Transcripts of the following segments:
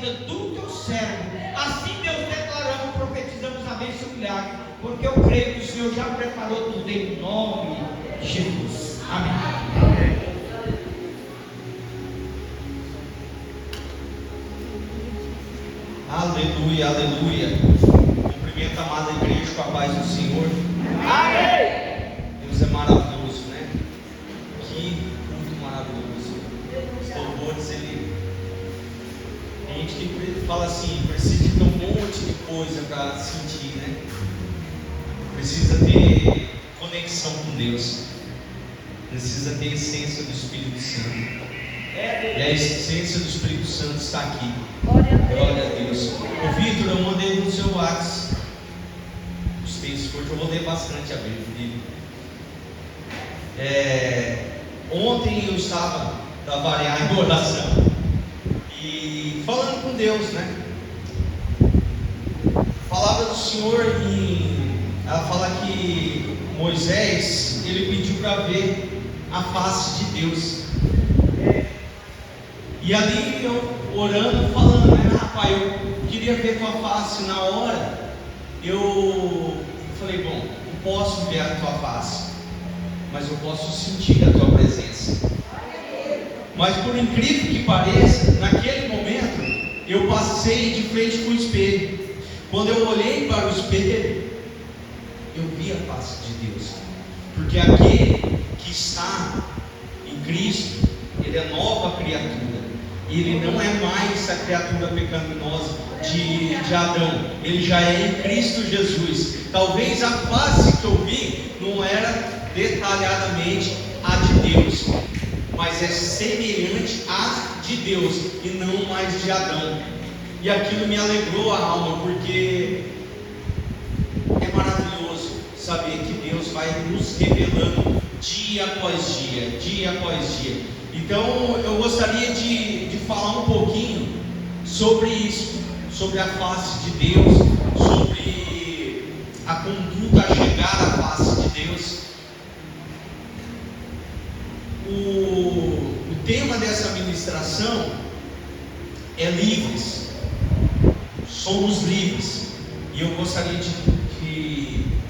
vida do teu servo. Assim, Deus, declaramos, profetizamos a bênção e o milagre, porque eu creio que o Senhor já preparou tudo em nome de Jesus. Amém. Aleluia, aleluia. Cumprimento a amada igreja com a paz do Senhor. Amém. Deus é maravilhoso, né? Que culto maravilhoso. Os louvores, tem gente que fala assim, precisa de um monte de coisa para sentir, né? Precisa ter conexão com Deus. Precisa ter a essência do Espírito Santo. E a essência do Espírito Santo está aqui. Glória a Deus. Ô Vitor, eu mandei no seu WhatsApp os textos, hoje eu vou ler bastante a Bíblia. Ontem eu estava para variar em oração e falando com Deus, né? A palavra do Senhor, ela fala que Moisés, ele pediu para ver a face de Deus. E ali eu orando, falando, né? Rapaz, eu queria ver tua face. Na hora eu falei, bom, não posso ver a tua face, mas eu posso sentir a tua presença. Mas por incrível que pareça, naquele momento eu passei de frente para o espelho. Quando eu olhei para o espelho, eu vi a face de Deus. Porque aquele que está em Cristo, ele é nova criatura. Ele não é mais a criatura pecaminosa de Adão. Ele já é em Cristo Jesus. Talvez a face que eu vi não era detalhadamente a de Deus, mas é semelhante à de Deus e não mais de Adão. E aquilo me alegrou a alma, porque é maravilhoso saber que Deus vai nos revelando dia após dia, dia após dia. Então eu gostaria de falar um pouquinho sobre isso, sobre a face de Deus, sobre a conduta a chegar à face de Deus. O tema dessa ministração é livres, somos livres, e eu gostaria de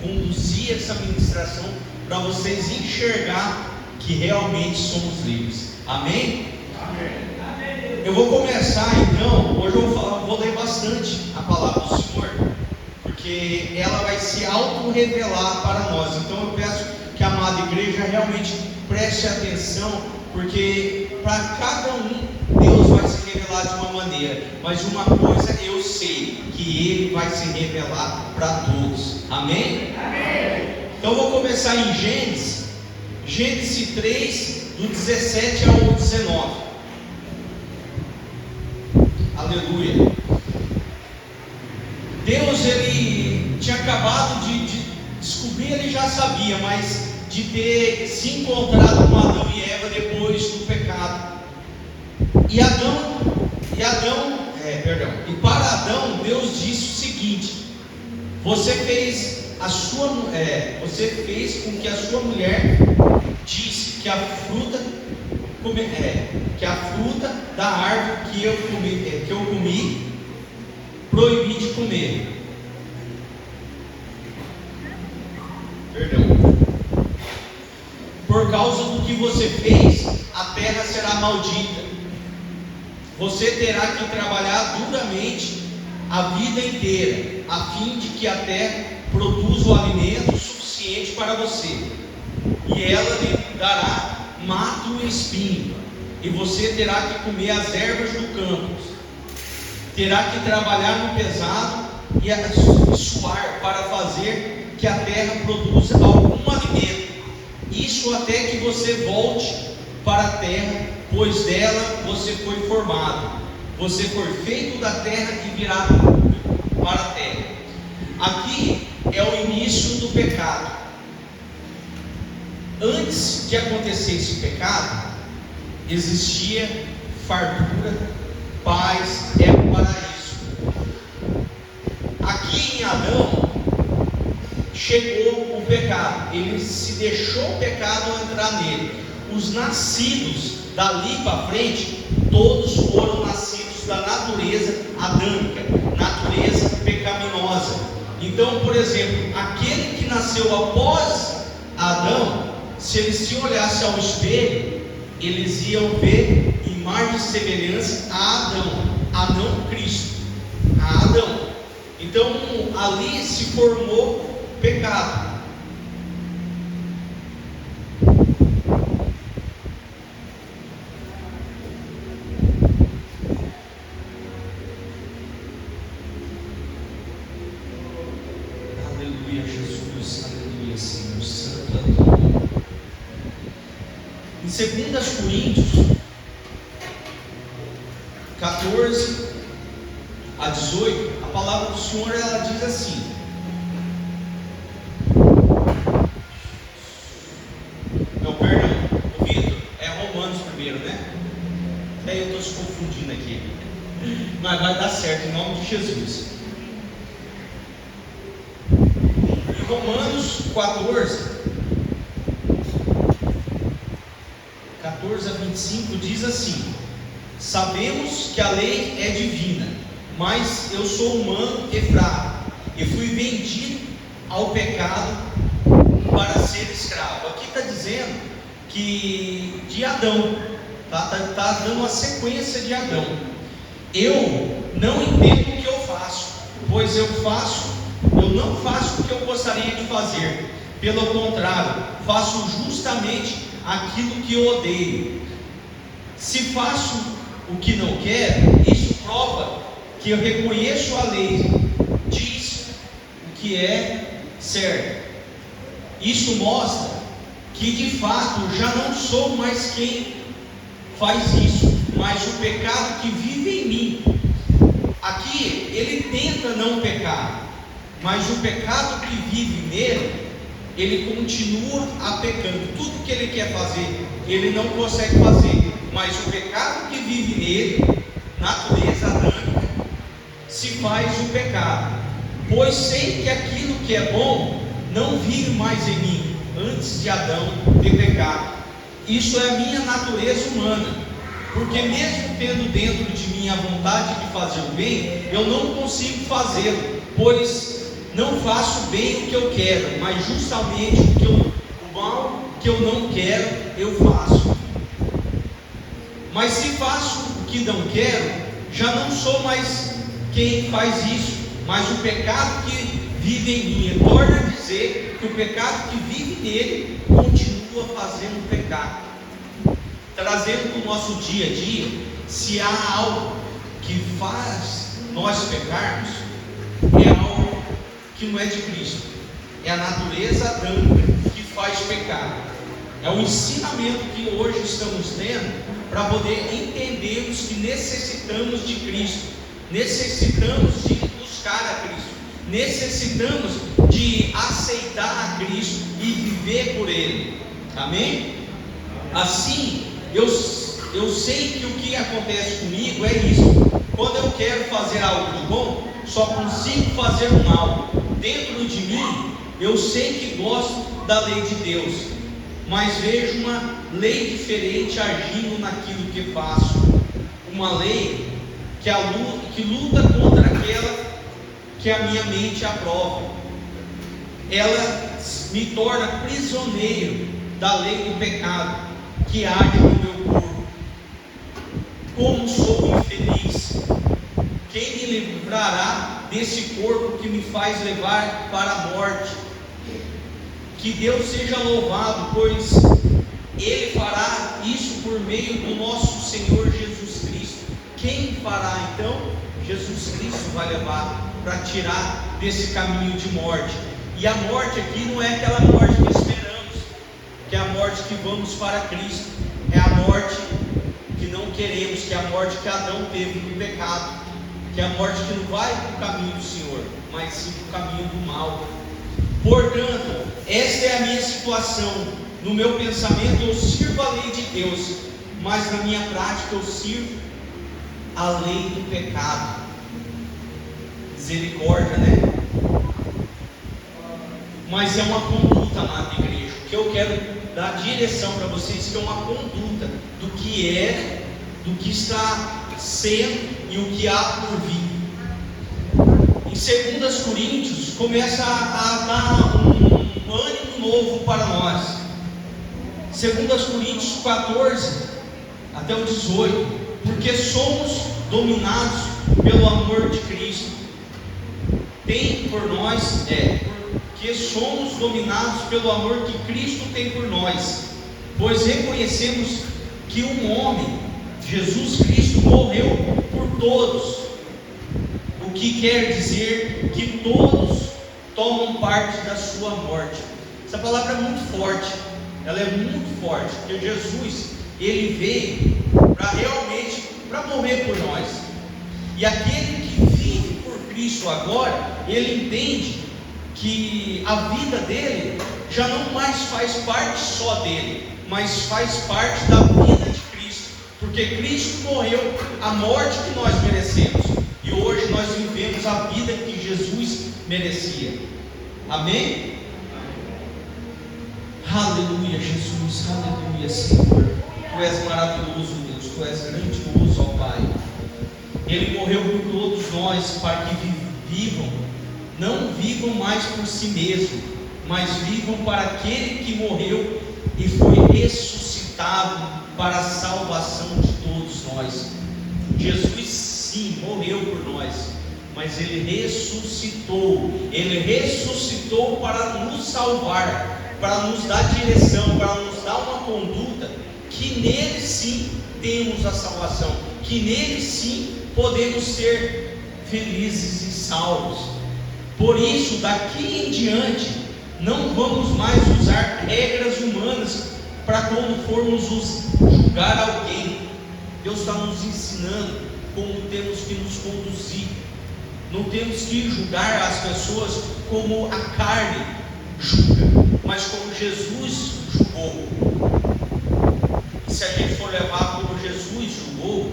conduzir essa ministração para vocês enxergar que realmente somos livres. Amém? Amém. Eu vou começar então. Hoje eu vou ler bastante a palavra do Senhor, porque ela vai se auto-revelar para nós. Então eu peço que a amada igreja realmente preste atenção, porque para cada um Deus vai se revelar de uma maneira, mas uma coisa eu sei, que Ele vai se revelar para todos. Amém? Amém. Então eu vou começar em Gênesis 3, do 17 ao 19. Aleluia. Deus, ele tinha acabado de descobrir, ele já sabia, mas de ter se encontrado com Adão e Eva depois do pecado. E para Adão, Deus disse o seguinte: você fez com que a sua mulher disse que a fruta da árvore que eu comi, proibi de comer. Por causa do que você fez, a terra será maldita. Você terá que trabalhar duramente a vida inteira, a fim de que a terra produza o alimento suficiente para você. E ela lhe dará mato e espinho, e você terá que comer as ervas do campo. Terá que trabalhar no pesado e suar para fazer que a terra produza algum alimento. Isso até que você volte para a terra, pois dela você foi formado. Você foi feito da terra e virá para a terra. Aqui é o início do pecado. Antes de acontecer esse pecado, existia fartura, paz, era o paraíso. Aqui em Adão chegou o pecado, ele se deixou o pecado entrar nele. Os nascidos dali para frente, todos foram nascidos frutos da natureza adâmica, natureza pecaminosa. Então, por exemplo, aquele que nasceu após Adão, se eles se olhassem ao espelho, eles iam ver imagem e semelhança a Adão, a não Cristo, a Adão. Então ali se formou pecado. Aleluia, Jesus, aleluia, Senhor Santo, aleluia. Em 2 Coríntios 14 a 18, a palavra do Senhor, ela diz assim: Vitor, é Romanos primeiro, né? Daí eu estou se confundindo aqui, mas vai dar certo em nome de Jesus. Em Romanos 14 a 25 diz assim: sabemos que a lei é divina, mas eu sou humano e fraco, e fui vendido ao pecado para ser escravo. Aqui está dizendo que de Adão, tá dando uma sequência de Adão. Eu não entendo o que eu faço, pois eu não faço o que eu gostaria de fazer, pelo contrário, faço justamente aquilo que eu odeio. Se faço o que não quero, isso prova que eu reconheço a lei, diz o que é certo. Isso mostra que de fato já não sou mais quem faz isso, mas o pecado que vive em mim. Aqui ele tenta não pecar, mas o pecado que vive nele, ele continua a pecando. Tudo que ele quer fazer, ele não consegue fazer, mas o pecado que vive nele, natureza adâmica, se faz o pecado. Pois sei que aquilo que é bom não vive mais em mim, antes de Adão ter pecado. Isso é a minha natureza humana, porque mesmo tendo dentro de mim a vontade de fazer o bem, eu não consigo fazê-lo, pois não faço bem o que eu quero, mas justamente o mal que eu não quero, eu faço. Mas se faço o que não quero, já não sou mais quem faz isso, mas o pecado que vive em mim. Torna a dizer que o pecado que vive nele continua fazendo pecado. Trazendo para o nosso dia a dia, se há algo que faz nós pecarmos, é algo que não é de Cristo, é a natureza adâmica que faz pecar. É o ensinamento que hoje estamos tendo para poder entendermos que necessitamos de Cristo, necessitamos de buscar a Cristo, necessitamos de aceitar a Cristo e viver por Ele. Amém? Assim, eu sei que o que acontece comigo é isso. Quando eu quero fazer algo de bom, só consigo fazer o mal. Dentro de mim, eu sei que gosto da lei de Deus, mas vejo uma lei diferente agindo naquilo que faço. Uma lei que luta contra aquela que a minha mente aprova. Ela me torna prisioneiro da lei do pecado que age no meu corpo. Como sou infeliz! Quem me livrará desse corpo que me faz levar para a morte? Que Deus seja louvado, pois Ele fará isso por meio do nosso Senhor Jesus Cristo. Quem fará então? Jesus Cristo vai levar para tirar desse caminho de morte. E a morte aqui não é aquela morte que esperamos, que é a morte que vamos para Cristo, é a morte que não queremos, que é a morte que Adão teve no pecado, que é a morte que não vai para o caminho do Senhor, mas sim para o caminho do mal. Portanto, esta é a minha situação. No meu pensamento eu sirvo a lei de Deus, mas na minha prática eu sirvo a lei do pecado. Misericórdia, né? Mas é uma conduta, amada igreja. O que eu quero dar direção para vocês, que é uma conduta do que é, do que está sendo e o que há por vir. Em 2 Coríntios começa a dar um ânimo novo para nós. 2 Coríntios 14 até o 18, porque somos dominados pelo amor de Cristo. Tem por nós, porque somos dominados pelo amor que Cristo tem por nós, pois reconhecemos que um homem, Jesus Cristo, morreu por todos, o que quer dizer que todos tomam parte da sua morte. Essa palavra é muito forte, ela é muito forte, porque Jesus, ele veio para realmente morrer por nós. E aquele que vive por Cristo agora, ele entende que a vida dele já não mais faz parte só dele, mas faz parte da vida de Cristo, porque Cristo morreu a morte que nós merecemos, e hoje nós vivemos a vida que Jesus merecia. Amém? Aleluia, Jesus, aleluia, Senhor. Tu és maravilhoso, Deus, Tu és grandioso, ó Pai. Ele morreu por todos nós, para que não vivam mais por si mesmo, mas vivam para aquele que morreu e foi ressuscitado para a salvação de todos nós. Jesus sim morreu por nós, mas Ele ressuscitou para nos salvar, para nos dar direção, para nos dar uma conduta, que nele sim temos a salvação, que nele sim podemos ser felizes e salvos. Por isso, daqui em diante, não vamos mais usar regras humanas para quando formos julgar alguém. Deus está nos ensinando como temos que nos conduzir. Não temos que julgar as pessoas como a carne julga, mas como Jesus julgou. E se a gente for levar como Jesus julgou,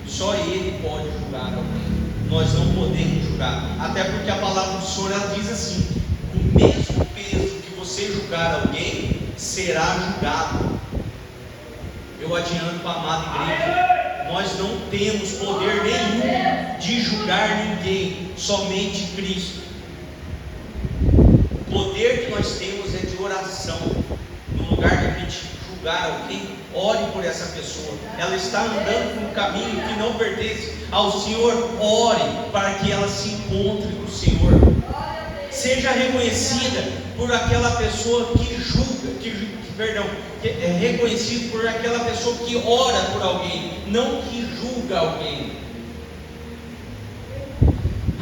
só Ele pode julgar alguém. Nós não podemos julgar, até porque a palavra do Senhor, ela diz assim: o mesmo peso que você julgar alguém, será julgado. Eu adianto para a amada igreja, nós não temos poder nenhum de julgar ninguém, somente Cristo. O poder que nós temos é de oração. No lugar de a gente julgar alguém, ore por essa pessoa. Ela está andando por um caminho que não pertence ao Senhor, ore para que ela se encontre com o Senhor. Seja reconhecida por aquela pessoa que julga, é reconhecido por aquela pessoa que ora por alguém, não que julga alguém.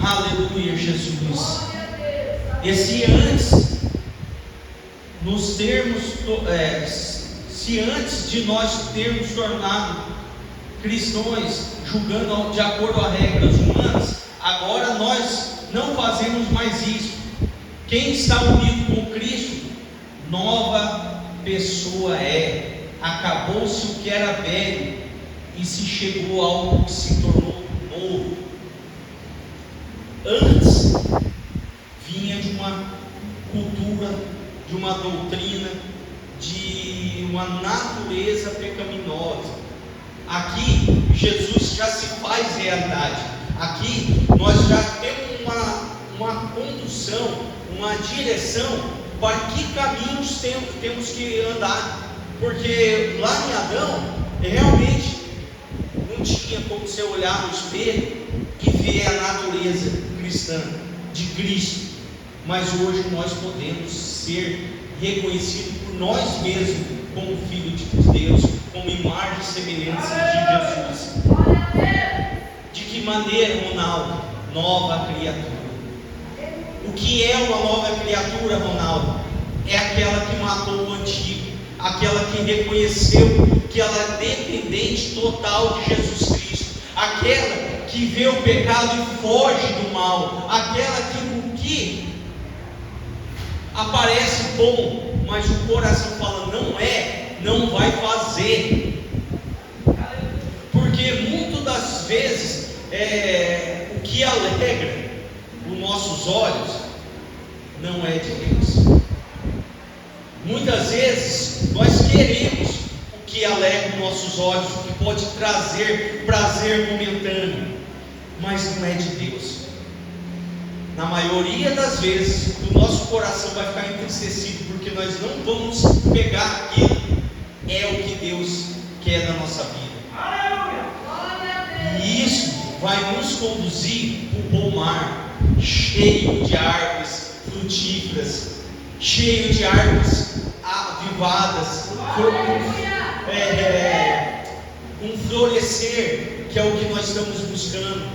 Aleluia, Jesus. E se antes de nós termos tornado cristãos julgando de acordo a regras humanas, agora nós não fazemos mais isso. Quem está unido com Cristo, nova pessoa é. Acabou-se o que era velho e se chegou a algo que se tornou novo. Antes vinha de uma cultura, de uma doutrina, de uma natureza pecaminosa. Aqui Jesus já se faz realidade. Aqui nós já temos uma condução, uma direção para que caminhos temos que andar. Porque lá em Adão, realmente não tinha como você olhar no espelho e ver a natureza cristã de Cristo. Mas hoje nós podemos ser reconhecidos por nós mesmos como filho de Deus, como imagem e semelhança de Jesus. De que maneira, Ronaldo? Nova criatura. O que é uma nova criatura, Ronaldo? É aquela que matou o antigo, aquela que reconheceu que ela é dependente total de Jesus Cristo, aquela que vê o pecado e foge do mal, aquela que o que aparece bom, mas o coração fala não vai fazer. Porque muitas das vezes o que alegra os nossos olhos não é de Deus. Muitas vezes nós queremos o que alegra nossos olhos, o que pode trazer prazer momentâneo, mas não é de Deus. Na maioria das vezes, o nosso coração vai ficar entristecido, porque nós não vamos pegar aquilo, é o que Deus quer na nossa vida. E isso vai nos conduzir para um bom mar, cheio de árvores frutíferas, cheio de árvores avivadas, com florescer, que é o que nós estamos buscando.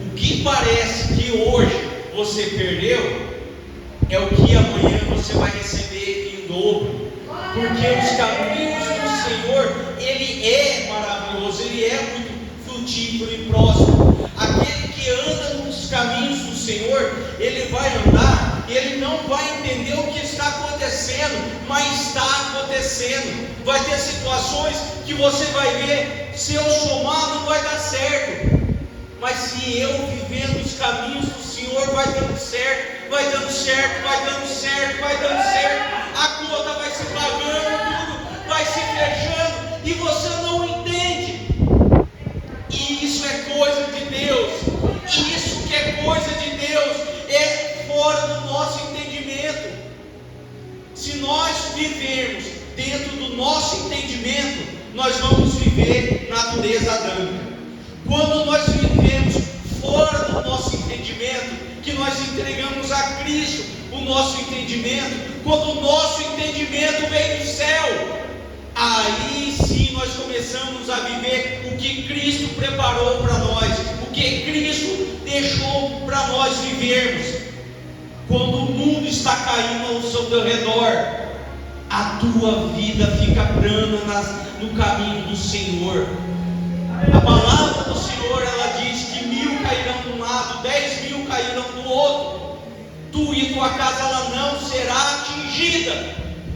O que parece que hoje você perdeu, é o que amanhã você vai receber em dobro, porque os caminhos do Senhor, Ele é maravilhoso, Ele é muito frutífero e próspero. Aquele que anda nos caminhos do Senhor, ele vai andar, ele não vai entender o que está acontecendo, mas está acontecendo. Vai ter situações que você vai ver, se eu somar não vai dar certo, mas se eu viver nos caminhos do Senhor, vai dando certo, vai dando certo, vai dando certo, vai dando certo. A conta vai se pagando, tudo vai se fechando, e você não entende. E isso é coisa de Deus. E isso que é coisa de Deus é fora do nosso entendimento. Se nós vivermos dentro do nosso entendimento, nós vamos viver natureza adâmica. Quando nós vivemos fora do nosso entendimento, que nós entregamos a Cristo o nosso entendimento, quando o nosso entendimento vem do céu, aí sim nós começamos a viver o que Cristo preparou para nós, o que Cristo deixou para nós vivermos. Quando o mundo está caindo ao seu redor, a tua vida fica plana no caminho do Senhor. A palavra do Senhor, ela diz que 1000 cairão de um lado, 10.000 cairão do outro, tu e tua casa ela não será atingida,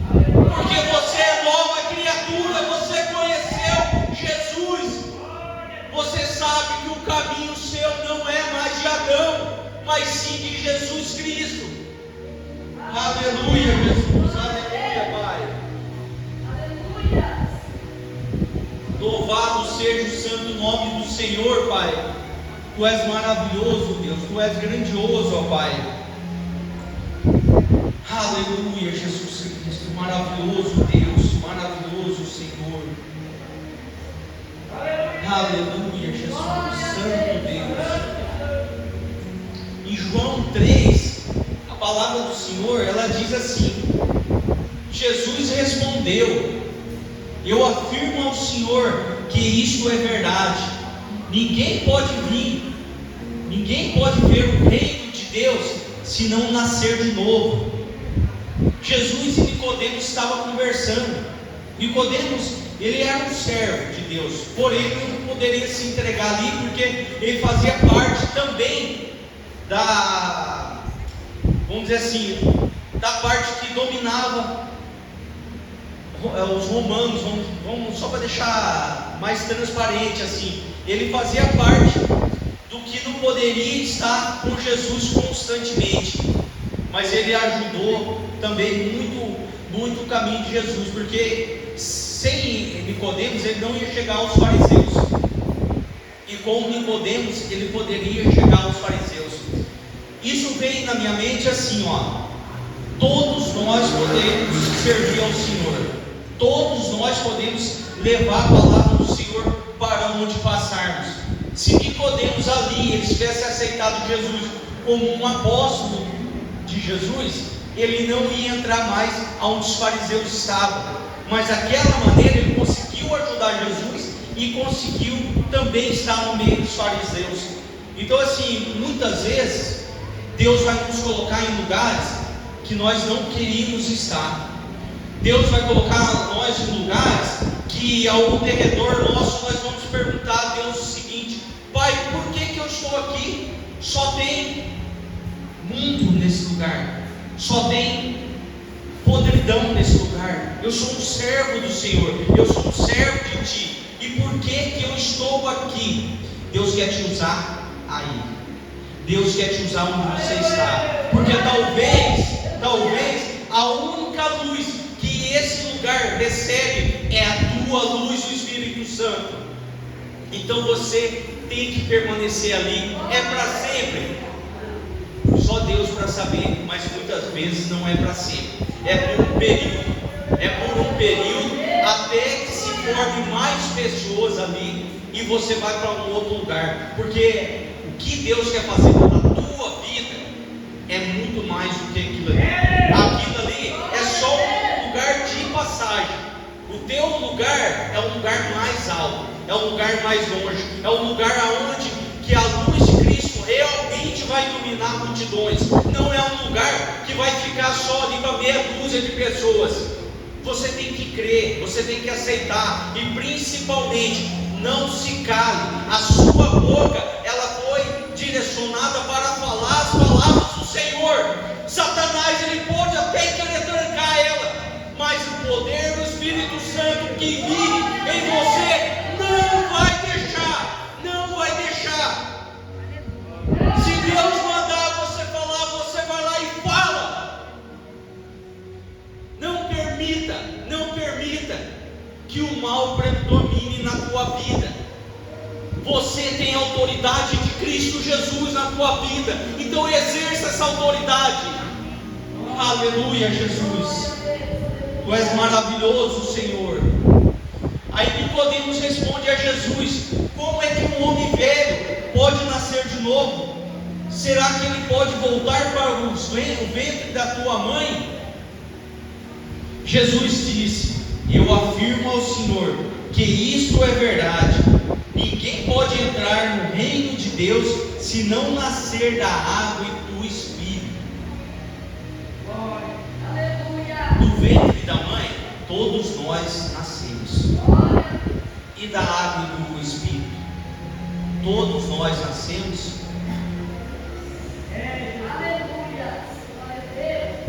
porque você é nova criatura, você conheceu Jesus, você sabe que o caminho seu não é mais de Adão, mas sim de Jesus Cristo. Aleluia, Jesus, aleluia, Pai. Louvado seja o santo nome do Senhor, Pai. Tu és maravilhoso, Deus, Tu és grandioso, ó Pai. Aleluia, Jesus Cristo, maravilhoso Deus, maravilhoso Senhor. Aleluia, Jesus, santo Deus. Em João 3, a palavra do Senhor, ela diz assim: Jesus respondeu: eu afirmo ao Senhor que isto é verdade. Ninguém pode ver o reino de Deus se não nascer de novo. Jesus e Nicodemos estavam conversando. Nicodemos, ele era um servo de Deus, porém ele não poderia se entregar ali, porque ele fazia parte também vamos dizer assim, da parte que dominava os romanos. Vamos só para deixar mais transparente assim, ele fazia parte do que não poderia estar com Jesus constantemente, mas ele ajudou também muito o caminho de Jesus, porque sem Nicodemos ele não ia chegar aos fariseus, e com Nicodemos ele poderia chegar aos fariseus. Isso veio na minha mente assim, todos nós podemos servir ao Senhor, todos nós podemos levar a palavra do Senhor para onde passarmos. Se Nicodemos ali ele tivesse aceitado Jesus como um apóstolo de Jesus, ele não ia entrar mais aonde os fariseus estavam, mas daquela maneira ele conseguiu ajudar Jesus e conseguiu também estar no meio dos fariseus. Então assim, muitas vezes Deus vai nos colocar em lugares que nós não queríamos estar. Deus vai colocar nós em lugares que ao derredor nosso nós vamos perguntar a Deus o seguinte: Pai, por que eu estou aqui? Só tem mundo nesse lugar, só tem podridão nesse lugar. Eu sou um servo do Senhor, eu sou um servo de Ti, e por que eu estou aqui? Deus quer te usar aí, Deus quer te usar onde você está, porque talvez a única luz que esse lugar recebe é a tua luz, o Espírito Santo. Então você tem que permanecer ali, é para sempre. Só Deus para saber, mas muitas vezes não é para sempre, é por um período, até que se forme mais pessoas ali e você vai para um outro lugar, porque o que Deus quer fazer na tua vida é muito mais do que aquilo ali é só um lugar de passagem. O teu lugar é um lugar mais alto, é um lugar mais longe, é um lugar aonde que a luz de Cristo realmente vai iluminar multidões. Não é um lugar que vai ficar só ali para meia dúzia de pessoas. Você tem que crer, você tem que aceitar, e principalmente não se cale. A sua boca, ela foi direcionada para falar as palavras do Senhor. Satanás, ele pode até querer trancar ela, mas o poder do Espírito Santo que vive em você não vai deixar, não vai deixar. Se Deus mandar você falar, você vai lá e fala. Não permita que o mal predomine na tua vida. Você tem a autoridade de Cristo Jesus na tua vida, então exerça essa autoridade. Aleluia, Jesus. Tu és maravilhoso, Senhor. Aí Nicodemos responde a Jesus: como é que um homem velho pode nascer de novo? Será que ele pode voltar para o ventre da tua mãe? Jesus disse: eu afirmo ao Senhor que isto é verdade. Ninguém pode entrar no reino de Deus se não nascer da água e do Espírito. Do ventre da mãe, todos nós nascemos. E da água e do Espírito, todos nós nascemos.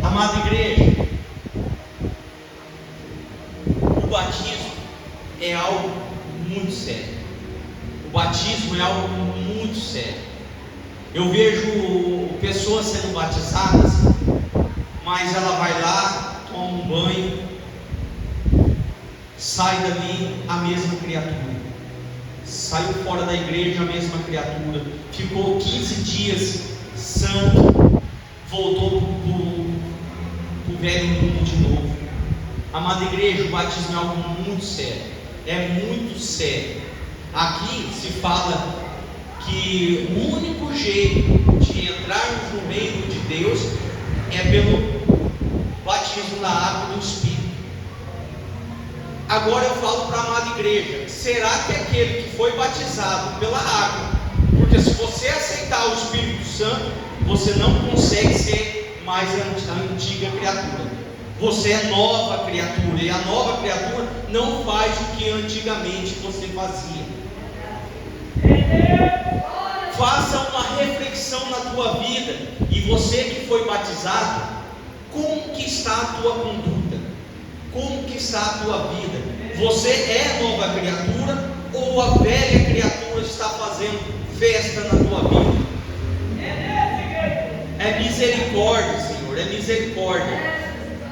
Amada igreja, o batismo é algo muito sério. O batismo é algo muito sério. Eu vejo pessoas sendo batizadas, mas ela vai lá, toma um banho, sai dali a mesma criatura. Saiu fora da igreja a mesma criatura. Ficou 15 dias santo, voltou para o velho mundo de novo. Amada igreja, o batismo é algo muito sério. É muito sério. Aqui se fala que o único jeito de entrarmos no reino de Deus é pelo batismo da água e do Espírito. Agora eu falo para a amada igreja: será que aquele que foi batizado pela água, porque se você aceitar o Espírito Santo, você não consegue ser mais a antiga criatura, você é nova criatura, e a nova criatura não faz o que antigamente você fazia. Faça uma reflexão na tua vida, e você que foi batizado, como que está a tua conduta? Como que está a tua vida? Você é nova criatura, ou a velha criatura está fazendo festa na tua vida? É misericórdia, Senhor, é misericórdia.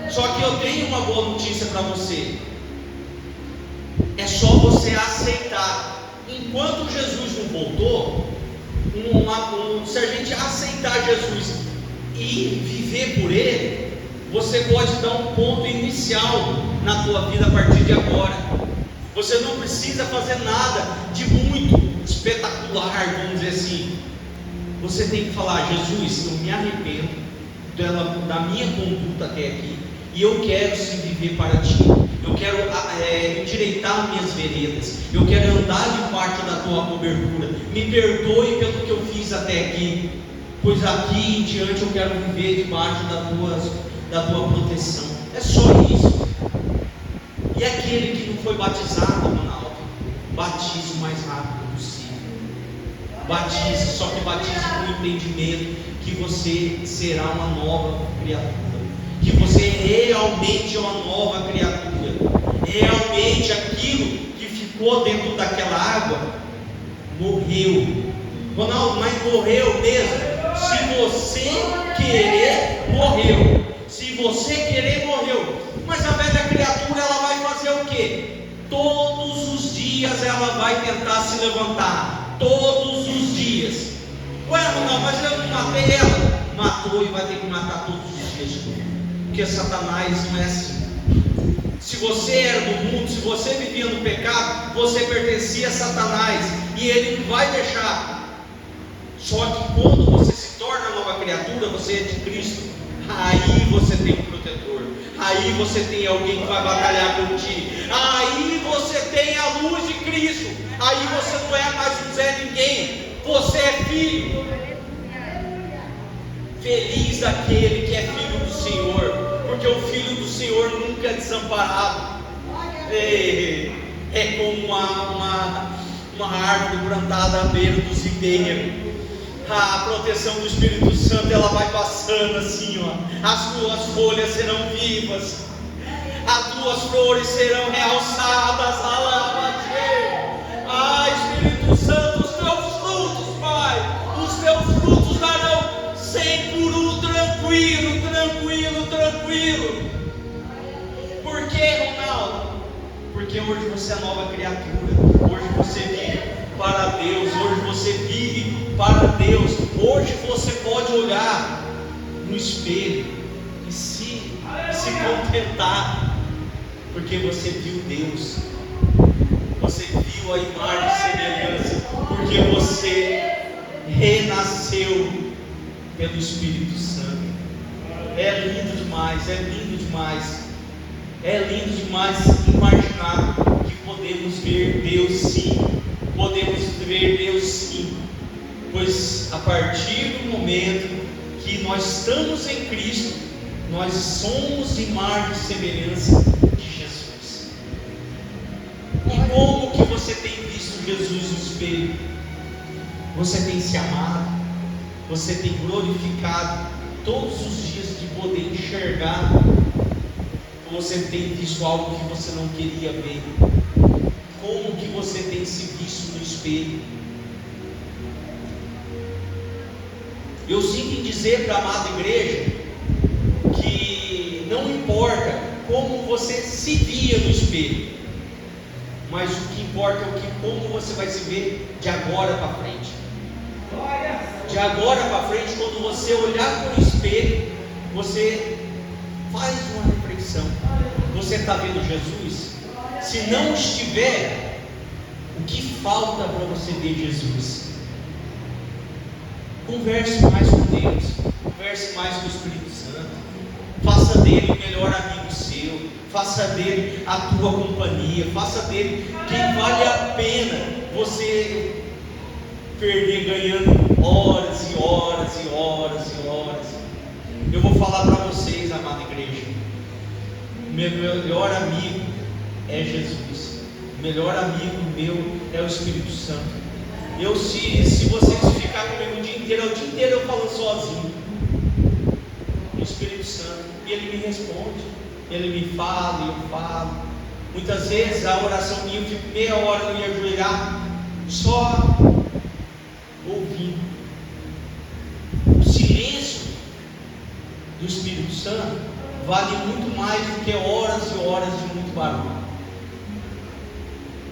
Só que eu tenho uma boa notícia para você. É só você aceitar. Enquanto Jesus não voltou, se a gente aceitar Jesus e viver por Ele, você pode dar um ponto inicial na tua vida a partir de agora. Você não precisa fazer nada de muito espetacular, vamos dizer assim. Você tem que falar: Jesus, eu me arrependo da minha conduta até aqui, e eu quero sim viver para Ti. Eu quero endireitar minhas veredas. Eu quero andar debaixo da Tua cobertura. Me perdoe pelo que eu fiz até aqui, pois aqui em diante eu quero viver debaixo da Tua proteção. É só isso. E aquele que não foi batizado, Ronaldo, batize o mais rápido possível. Batize, só que batize com o entendimento que você será uma nova criatura, que você realmente é uma nova criatura. Realmente aquilo que ficou dentro daquela água morreu. Ronaldo, mas morreu mesmo? Se você querer, morreu. Se você querer, morreu. Mas a velha criatura Todos os dias ela vai tentar se levantar. Todos os dias. Ué, não, mas eu não matei ela. Matou e vai ter que matar todos os dias. Porque Satanás não é assim. Se você era do mundo, se você vivia no pecado, você pertencia a Satanás. E ele não vai deixar. Só que quando você se torna nova criatura, você é de Cristo. Aí você tem um protetor. Aí você tem alguém que vai batalhar por ti. Aí você tem a luz de Cristo. Aí você não é mais um Zé Ninguém. Você é filho. Feliz aquele que é filho do Senhor, porque o filho do Senhor nunca é desamparado. É como uma árvore plantada à beira dos ribeiros. A proteção do Espírito Santo, ela vai passando assim, ó. As tuas folhas serão vivas, as tuas flores serão realçadas. Espírito Santo, os teus frutos, Pai, os teus frutos darão 100 por 1, tranquilo. Por que, Ronaldo? Porque hoje você é nova criatura. Hoje você vive para Deus. Hoje você vive para Deus. Hoje você pode olhar no espelho e se contentar, porque você viu Deus. Você viu a imagem e semelhança, porque você renasceu pelo Espírito Santo. É lindo demais, é lindo demais. É lindo demais imaginar que podemos ver Deus sim. Podemos ver Deus sim. Pois a partir do momento que nós estamos em Cristo, nós somos imagem e semelhança de Jesus. E como que você tem visto Jesus no espelho? Você tem se amado? Você tem glorificado todos os dias de poder enxergar? Ou você tem visto algo que você não queria ver? Como que você tem se visto no espelho? Eu sinto em dizer para a amada igreja que não importa como você se via no espelho, mas o que importa é como você vai se ver de agora para frente. De agora para frente, quando você olhar para o espelho, você faz uma reflexão. Você está vendo Jesus? Se não estiver, o que falta para você ver Jesus? Converse mais com Deus, converse mais com o Espírito Santo, faça dele o melhor amigo seu, faça dele a tua companhia, faça dele quem vale a pena você perder ganhando horas e horas e horas e horas. Eu vou falar para vocês, amada igreja, o meu melhor amigo é Jesus, o melhor amigo meu é o Espírito Santo. Se vocês ficarem comigo o dia inteiro eu falo sozinho, o Espírito Santo, e Ele me responde, Ele me fala e eu falo. Muitas vezes a oração minha, eu fico meia hora no meu ajoelhar, só ouvindo. O silêncio do Espírito Santo vale muito mais do que horas e horas de muito barulho.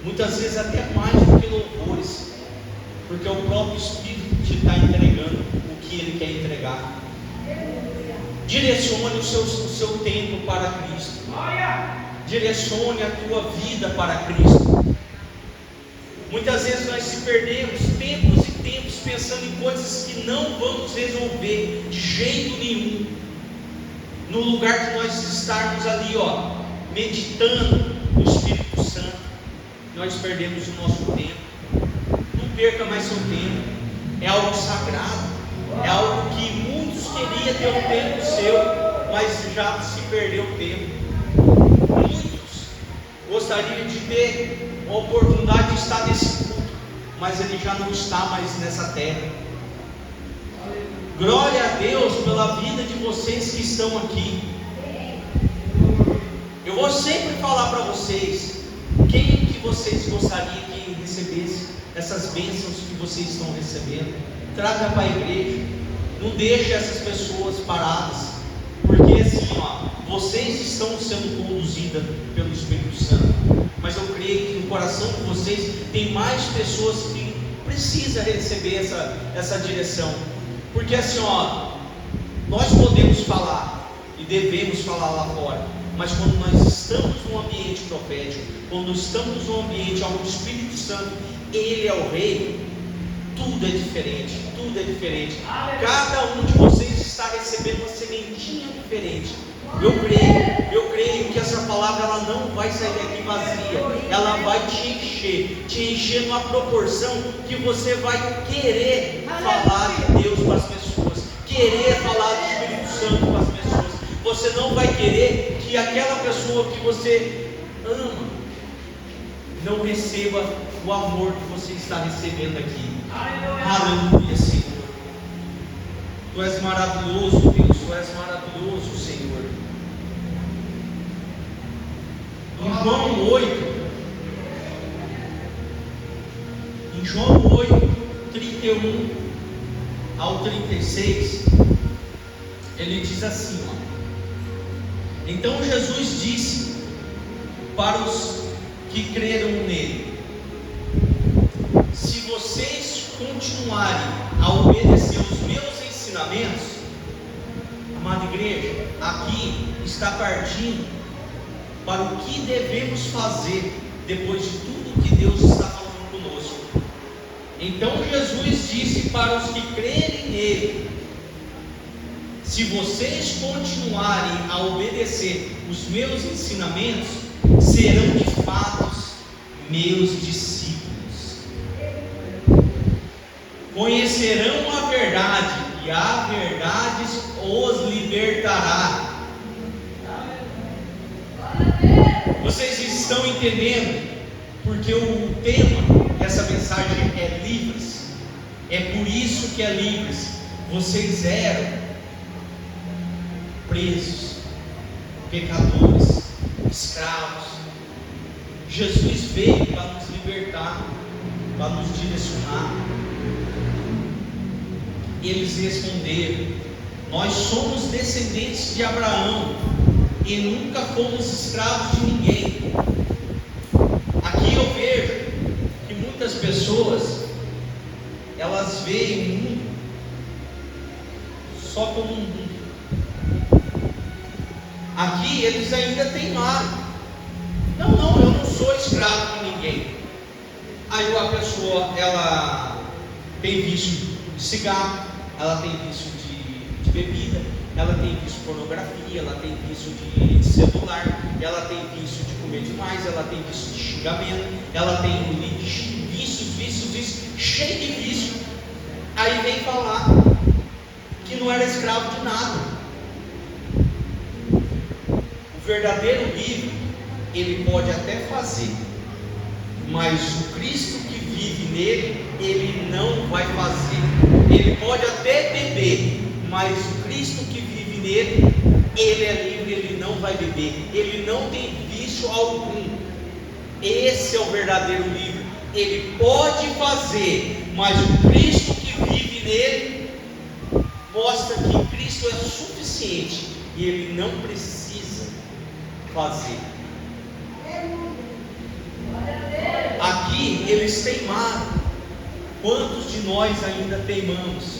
Muitas vezes até mais do que louvores, porque o próprio Espírito te está entregando o que Ele quer entregar. Direcione o seu tempo para Cristo. Direcione a tua vida para Cristo. Muitas vezes nós se perdemos tempos e tempos pensando em coisas que não vamos resolver de jeito nenhum. No lugar de nós estarmos ali, meditando no Espírito Santo, nós perdemos o nosso tempo. Não perca mais seu tempo. É algo sagrado. É algo que muitos queriam ter o tempo seu, mas já se perdeu o tempo. Muitos gostariam de ter a oportunidade de estar nesse culto, mas ele já não está mais nessa terra. Glória a Deus pela vida de vocês que estão aqui. Eu vou sempre falar para vocês, quem que vocês gostariam que recebesse essas bênçãos que vocês estão recebendo? Traga para a igreja. Não deixe essas pessoas paradas, porque assim, vocês estão sendo conduzidas pelo Espírito Santo, mas eu creio que no coração de vocês tem mais pessoas que precisam receber essa direção. Porque assim, nós podemos falar e devemos falar lá fora, mas quando nós estamos num ambiente profético, quando estamos num ambiente onde o Espírito Santo, Ele é o Rei, tudo é diferente, tudo é diferente. Cada um de vocês está recebendo uma sementinha diferente. Eu creio que essa palavra ela não vai sair daqui vazia, ela vai te encher numa proporção que você vai querer falar de Deus para as pessoas, querer falar do Espírito Santo para as pessoas. Você não vai querer que aquela pessoa que você ama não receba o amor que você está recebendo aqui. Aleluia, Senhor. Tu és maravilhoso, Deus. Tu és maravilhoso, Senhor. Em João 8, 31 ao 36, ele diz assim, Então Jesus disse para os que creram nele: se vocês continuarem a obedecer os meus ensinamentos, amada igreja, aqui está partindo para o que devemos fazer depois de tudo que Deus está falando conosco. Então Jesus disse para os que crerem nele: se vocês continuarem a obedecer os meus ensinamentos, serão de fato meus discípulos. Conhecerão a verdade, e a verdade os libertará. Vocês estão entendendo? Porque o tema dessa mensagem é livres. É por isso que é livres. Vocês eram presos, pecadores, escravos. Jesus veio para nos libertar, para nos direcionar. Eles responderam: nós somos descendentes de Abraão e nunca fomos escravos de ninguém. Aqui eu vejo que muitas pessoas, elas veem o mundo só como um mundo. Aqui eles ainda teimaram: não, eu não sou escravo de ninguém. Aí a pessoa, ela tem vício de cigarro, ela tem vício de bebida, ela tem vício de pornografia, ela tem vício de celular, ela tem vício de comer demais, ela tem vício de xingamento, ela tem vícios, cheio de vício. Aí vem falar que não era escravo de nada. O verdadeiro livre, ele pode até fazer, mas o Cristo que vive nele, ele não vai fazer. Ele pode até beber, mas o Cristo que vive nele, ele é livre, ele não vai beber, ele não tem vício algum. Esse é o verdadeiro livre. Ele pode fazer, mas o Cristo que vive nele mostra que Cristo é suficiente e ele não precisa fazer. Aqui eles teimaram. Quantos de nós ainda teimamos?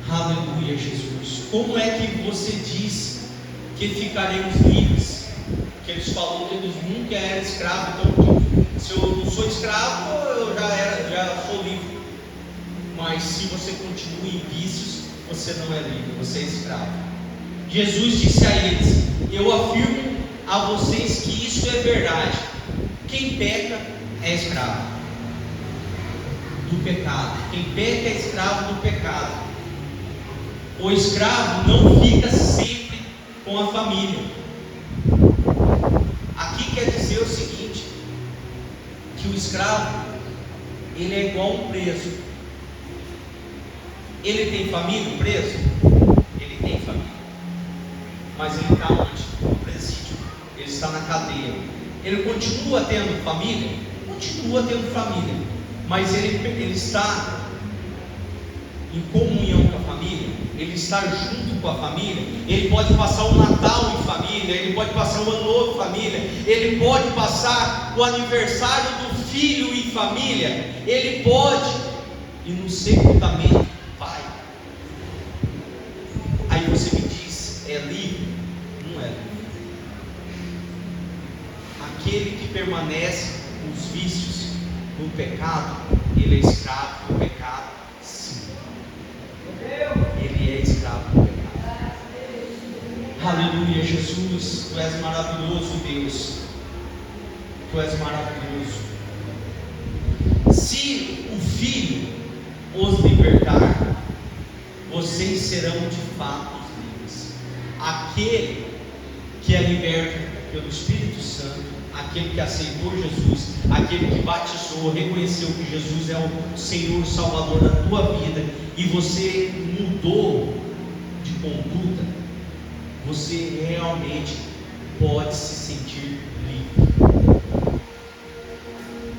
Aleluia, Jesus. Como é que você diz que ficaremos livres? Porque eles falam que eles nunca eram escravos. Então, se eu não sou escravo, eu já sou livre. Mas se você continua em vícios, você não é livre, você é escravo. Jesus disse a eles: eu afirmo a vocês que isso é verdade. Quem peca é escravo do pecado. Quem peca é escravo do pecado. O escravo não fica sempre com a família. Aqui quer dizer o seguinte: que o escravo, ele é igual um preso. Ele tem família, o preso? Ele tem família. Mas ele está onde? No presídio. Ele está na cadeia. Ele continua tendo família? Continua tendo família. Mas ele está em comunhão com a família, ele estar junto com a família, ele pode passar o Natal em família, ele pode passar o Ano Novo em família, ele pode passar o aniversário do filho em família, ele pode, e no sepultamento vai. Aí você me diz, é livre? Não é livre. Aquele que permanece com os vícios, no pecado, ele é escravo do pecado, sim. Ele é escravo do pecado. Aleluia, Jesus, Tu és maravilhoso, Deus. Tu és maravilhoso. Se o Filho os libertar, vocês serão de fato livres. Aquele que é liberto pelo Espírito Santo, aquele que aceitou Jesus, aquele que batizou, reconheceu que Jesus é o Senhor, o Salvador da tua vida, e você mudou de conduta, você realmente pode se sentir livre.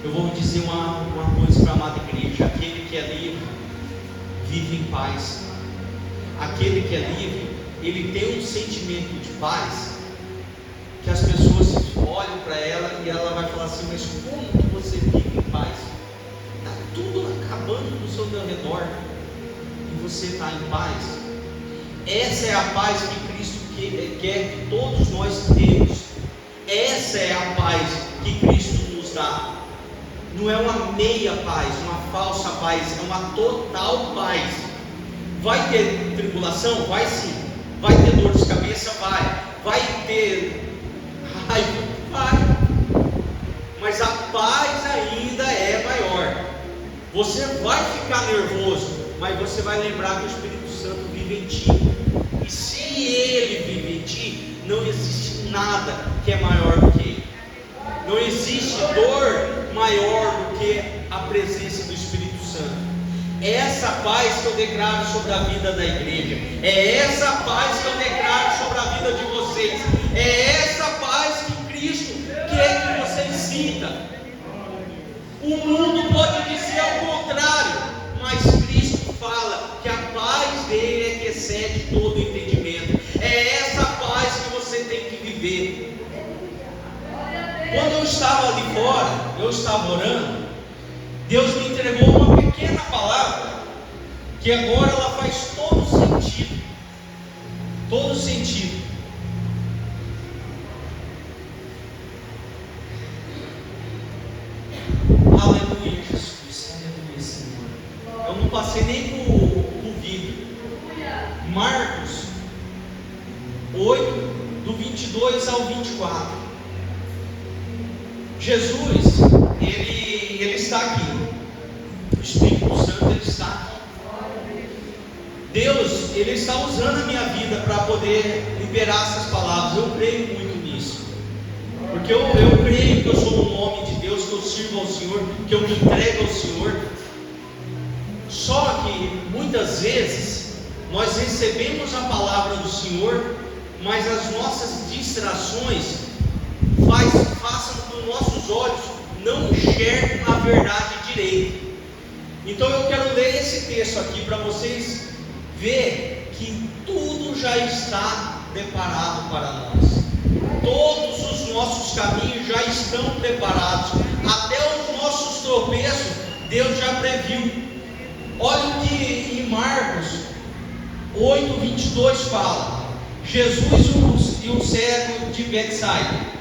Eu vou dizer uma coisa para a amada igreja: aquele que é livre vive em paz. Aquele que é livre, ele tem um sentimento de paz, que as pessoas olham para ela e ela vai falar assim: mas como que você vive em paz? Está tudo acabando no seu redor e você está em paz. Essa é a paz que Cristo quer que todos nós temos. Essa é a paz que Cristo nos dá. Não é uma meia paz, uma falsa paz, é uma total paz. Vai ter tribulação? Vai sim. Vai ter dor de cabeça? Vai ter raiva? Vai. Mas a paz ainda é maior. Você vai ficar nervoso, mas você vai lembrar que o Espírito Santo vive em ti. E se ele vive em ti, não existe nada que é maior do que ele. Não existe dor maior do que a presença do Espírito Santo. É essa paz que eu declaro sobre a vida da igreja. É essa paz que eu declaro sobre a vida de vocês. É essa paz que Cristo quer que vocês sintam. O mundo pode dizer ao contrário, mas Cristo fala que a paz dele é que excede todo entendimento. É essa paz que você tem que viver. Quando eu estava ali fora, eu estava orando, Deus me entregou uma pequena palavra, que agora ela faz todo sentido. Todo sentido. Aleluia, Jesus. Aleluia, Senhor. Eu não passei nem por vídeo. Marcos 8, do 22 ao 24. Jesus, ele está aqui. O Espírito Santo, ele está aqui. Deus, ele está usando a minha vida para poder liberar essas palavras. Eu creio muito nisso. Porque eu creio que eu sou um homem de Deus, que eu sirvo ao Senhor, que eu me entrego ao Senhor. Só que muitas vezes nós recebemos a palavra do Senhor, mas as nossas distrações façam com que nossos olhos não enxerguem a verdade direito. Então eu quero ler esse texto aqui para vocês ver que tudo já está preparado para nós. Todos os nossos caminhos já estão preparados. Até os nossos tropeços Deus já previu. Olha o que em Marcos 8, 22 fala: Jesus e o cego de Betsaida.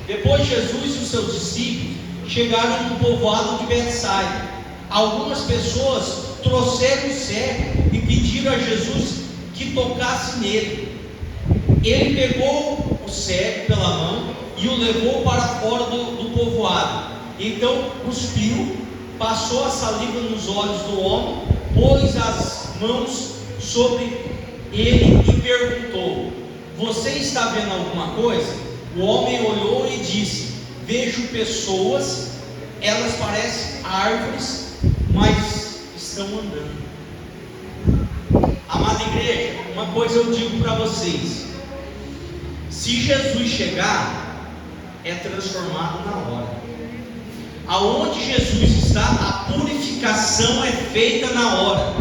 Depois Jesus e os seus discípulos chegaram no povoado de Betsaida. Algumas pessoas trouxeram o cego e pediram a Jesus que tocasse nele. Ele pegou o cego pela mão e o levou para fora do povoado. Então cuspiu, passou a saliva nos olhos do homem, pôs as mãos sobre ele e perguntou: você está vendo alguma coisa? O homem olhou e disse: vejo pessoas, elas parecem árvores, mas estão andando. Amada igreja, uma coisa eu digo para vocês: se Jesus chegar, é transformado na hora. Aonde Jesus está, a purificação é feita na hora.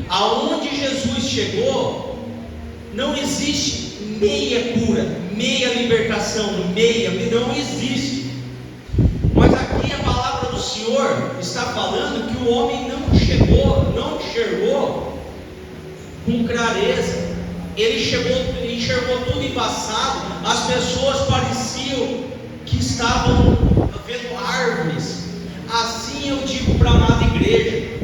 Aonde Jesus chegou, não existe meia cura, meia libertação, meia, não existe. Mas aqui a palavra do Senhor está falando que o homem não enxergou com clareza. Ele enxergou tudo embaçado. As pessoas pareciam que estavam vendo árvores. Assim eu digo para a amada igreja,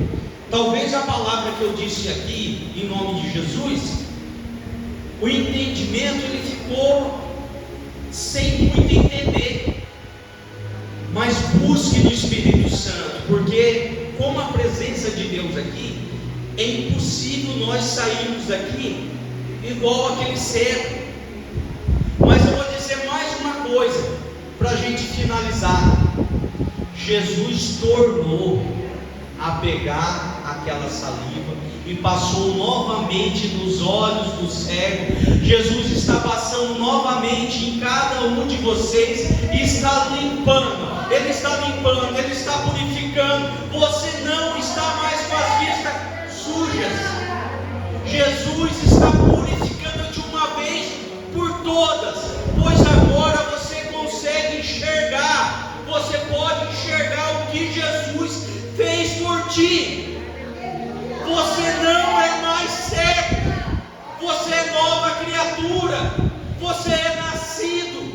talvez a palavra que eu disse aqui, em nome de Jesus, o entendimento ele ficou sem muito entender. Mas busque no Espírito Santo, porque como a presença de Deus aqui, é impossível nós sairmos daqui igual aquele cego. Mas eu vou dizer mais uma coisa para a gente finalizar. Jesus tornou a pegar aquela saliva e passou novamente nos olhos do cego. Jesus está passando novamente em cada um de vocês e está limpando. Ele está limpando, Ele está purificando. Você não está mais com as vistas sujas. Jesus está purificando de uma vez por todas, pois agora você consegue enxergar. Você pode enxergar o que Jesus fez por ti. Você não é mais cego. Você é nova criatura. Você é nascido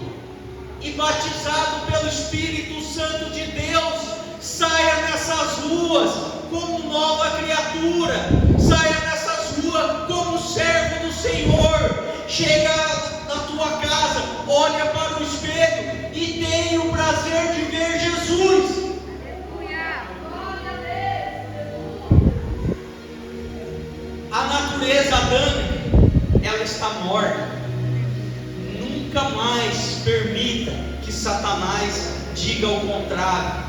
e batizado pelo Espírito Santo de Deus. Saia nessas ruas como nova criatura. Saia nessas ruas como servo do Senhor. Chega na tua casa, olha para o espelho e tenha o prazer de ver Jesus. A natureza adâmica, ela está morta. Nunca mais permita que Satanás diga o contrário,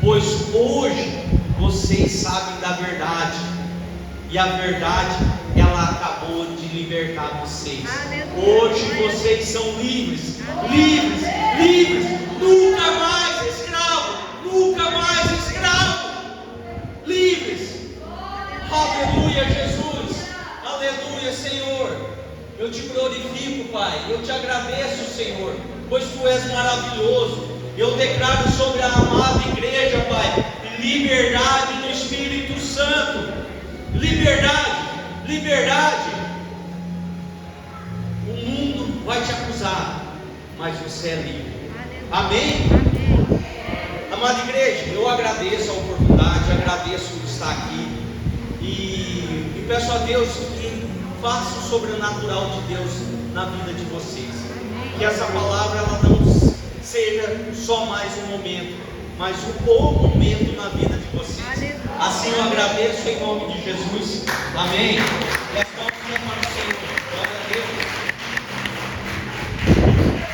pois hoje vocês sabem da verdade, e a verdade ela acabou de libertar vocês. Hoje vocês são livres, livres, livres, nunca mais escravo, nunca mais escravo, livres. Aleluia, Jesus, aleluia, Senhor. Eu te glorifico, Pai, eu te agradeço, Senhor, pois Tu és maravilhoso. Eu declaro sobre a amada igreja, Pai, liberdade no Espírito Santo, liberdade, liberdade. O mundo vai te acusar, mas você é livre. Amém? Amada igreja, eu agradeço a oportunidade, agradeço por estar aqui e peço a Deus que faça o sobrenatural de Deus na vida de vocês. Que essa palavra ela não seja só mais um momento, mas um bom momento na vida de vocês. Assim eu agradeço em nome de Jesus. Amém. E as mãos para o Senhor. Glória a Deus.